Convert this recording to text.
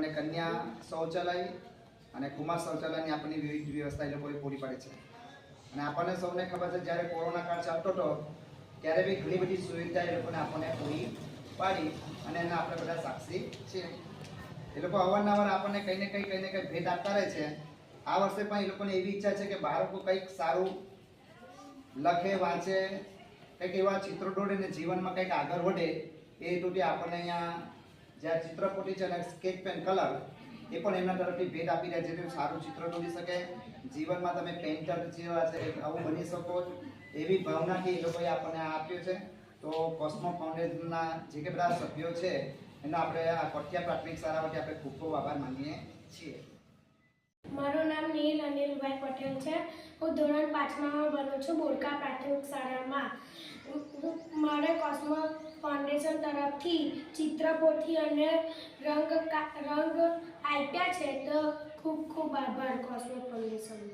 આપણને કન્યા શૌચાલય અને કુમાર શૌચાલયની આપણને વિવિધ વ્યવસ્થા એ લોકોએ પૂરી પાડી છે. અને આપણને સૌને ખબર છે જ્યારે કોરોના કાળ ચાલતો હતો ત્યારે બી ઘણી બધી સુવિધા એ લોકોને આપણને પૂરી પાડી અને એના આપણે બધા સાક્ષી છીએ. એ લોકો અવારનવાર આપણને કંઈ ને કંઈ ભેટ આપતા રહે છે. આ વર્ષે પણ એ લોકોની એવી ઈચ્છા છે કે બાળકો કંઈક સારું લખે વાંચે, કંઈક એવા ચિત્રો દોરે ને જીવનમાં કંઈક આગળ વધે એ હેતુથી આપણને અહીંયા જ્યાં ચિત્રપોટી છે અને સ્કેચ પેન કલર એ પણ એમના તરફથી ભેટ આપી રહ્યા છે. સારું ચિત્ર દોરી શકે, જીવનમાં તમે પેન્ટર જેવા છે આવું બની શકો એવી ભાવનાથી એ લોકોએ આપણને આપ્યું છે. તો કોસ્મો ફાઉન્ડેશનના જે કે બધા સભ્યો છે એનો આપણે આ કોઠિયા પ્રાથમિક શાળા વતી આપણે ખૂબ ખૂબ આભાર માનીએ છીએ. મારું નામ નીલ અનિલભાઈ પટેલ છે. હું ધોરણ 5માં ભણું છું બોરકા પ્રાથમિક શાળામાં. મારે કોસ્મો ફાઉન્ડેશન તરફથી ચિત્રપોથી અને રંગ આપ્યા છે, તો ખૂબ ખૂબ આભાર કોસ્મો ફાઉન્ડેશનનો.